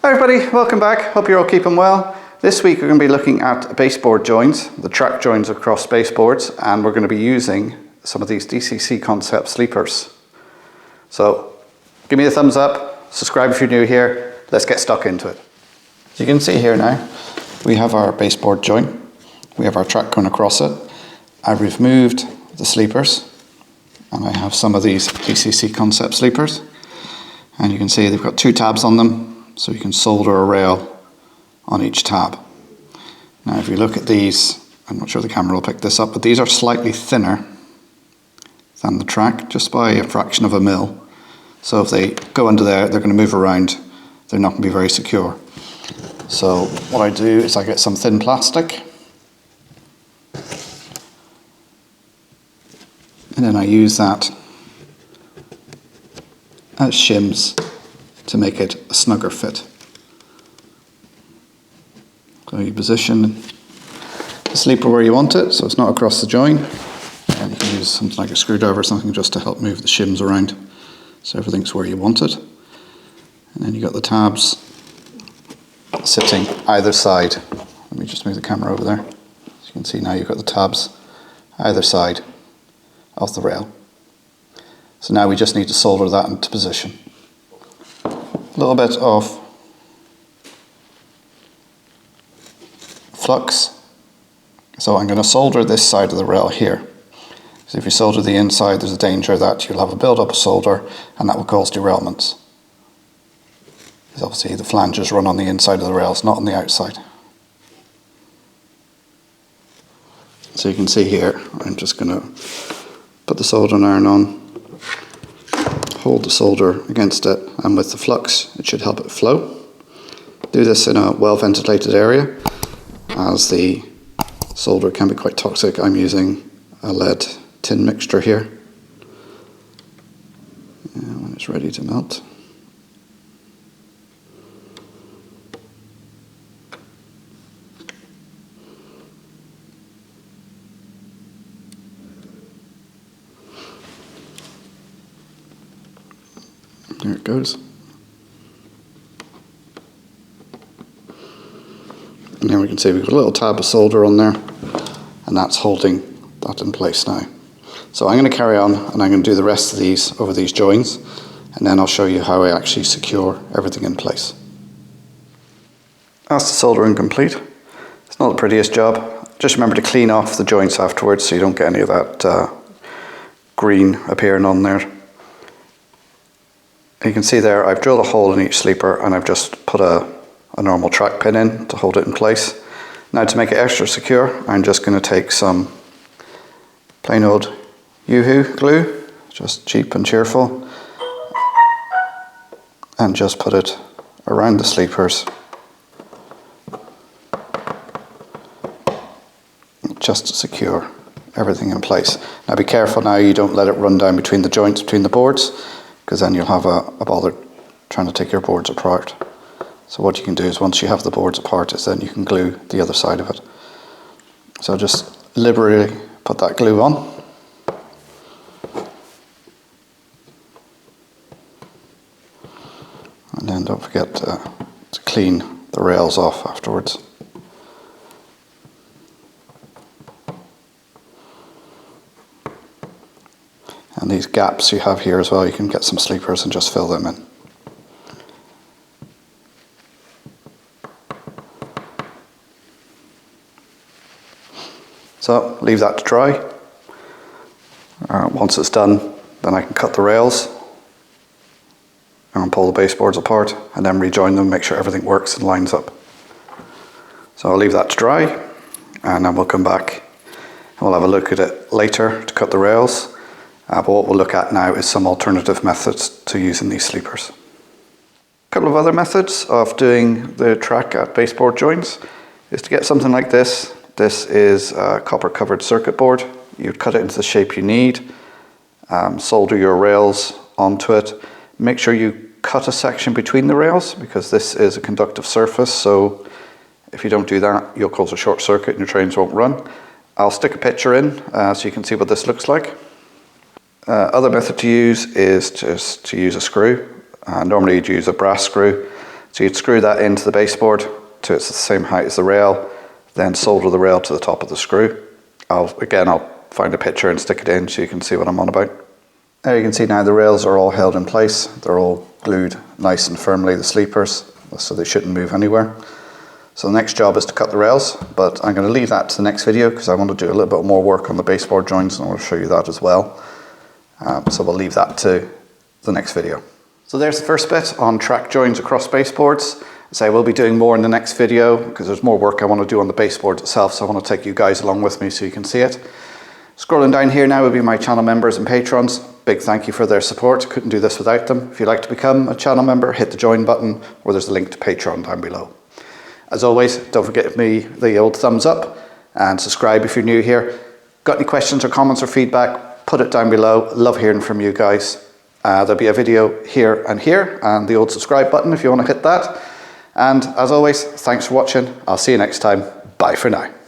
Hi everybody, welcome back. Hope you're all keeping well. This week we're going to be looking at baseboard joins, the track joins across baseboards, and we're going to be using some of these DCC concept sleepers. So give me a thumbs up, subscribe if you're new here, let's get stuck into it. As you can see here now, we have our baseboard joint, we have our track going across it. I've removed the sleepers, and I have some of these DCC concept sleepers, and you can see they've got two tabs on them. So you can solder a rail on each tab. Now if you look at these, I'm not sure the camera will pick this up, but these are slightly thinner than the track, just by a fraction of a mil. So if they go under there, they're going to move around, they're not going to be very secure. So what I do is I get some thin plastic, and then I use that as shims to make it a snugger fit. So you position the sleeper where you want it, so it's not across the join, and you can use something like a screwdriver or something just to help move the shims around so everything's where you want it. And then you got the tabs sitting either side. Let me just move the camera over there. As you can see now, you've got the tabs either side of the rail. So now we just need to solder that into position. A little bit of flux. So I'm going to solder this side of the rail here. Because if you solder the inside, there's a danger that you'll have a build-up of solder and that will cause derailments. Because obviously the flanges run on the inside of the rails, not on the outside. So you can see here, I'm just going to put the soldering iron on, hold the solder against it, and with the flux it should help it flow. Do this in a well ventilated area, as the solder can be quite toxic. I'm using a lead tin mixture here. And when it's ready to melt, there it goes. And here we can see we've got a little tab of solder on there, and that's holding that in place now. So I'm going to carry on and I'm going to do the rest of these over these joins, and then I'll show you how I actually secure everything in place. That's the soldering complete. It's not the prettiest job. Just remember to clean off the joints afterwards so you don't get any of that green appearing on there. You can see there I've drilled a hole in each sleeper and I've just put a normal track pin in to hold it in place. Now to make it extra secure, I'm just going to take some plain old Yoo-hoo glue, just cheap and cheerful, and just put it around the sleepers, just to secure everything in place. Now be careful now you don't let it run down between the joints, between the boards, because then you'll have a bother trying to take your boards apart. So what you can do is once you have the boards apart, is then you can glue the other side of it. So just liberally put that glue on. And then don't forget to clean the rails off afterwards. And these gaps you have here as well, you can get some sleepers and just fill them in. So leave that to dry. Once it's done, then I can cut the rails and pull the baseboards apart and then rejoin them, make sure everything works and lines up. So I'll leave that to dry, and then we'll come back and we'll have a look at it later to cut the rails. But what we'll look at now is some alternative methods to using these sleepers. A couple of other methods of doing the track at baseboard joints is to get something like this. This is a copper covered circuit board. You'd cut it into the shape you need, solder your rails onto it. Make sure you cut a section between the rails, because this is a conductive surface, so if you don't do that you'll cause a short circuit and your trains won't run. I'll stick a picture in so you can see what this looks like. Other method to use is just to use a screw. Normally you'd use a brass screw, So you'd screw that into the baseboard to it's the same height as the rail, then solder the rail to the top of the screw. I'll find a picture and stick it in so you can see what I'm on about. There you can see now the rails are all held in place. They're all glued nice and firmly, the sleepers, so they shouldn't move anywhere. So the next job is to cut the rails, but I'm going to leave that to the next video because I want to do a little bit more work on the baseboard joints and I want to show you that as well. So we'll leave that to the next video. So there's the first bit on track joins across baseboards. As I will be doing more in the next video because there's more work I want to do on the baseboard itself, so I want to take you guys along with me so you can see it. Scrolling down here now will be my channel members and patrons. Big thank you for their support. Couldn't do this without them. If you'd like to become a channel member, hit the join button or there's a link to Patreon down below. As always, don't forget me the old thumbs up and subscribe if you're new here. Got any questions or comments or feedback, put it down below. Love hearing from you guys. There'll be a video here and the old subscribe button if you want to hit that. And as always, thanks for watching. I'll see you next time. Bye for now.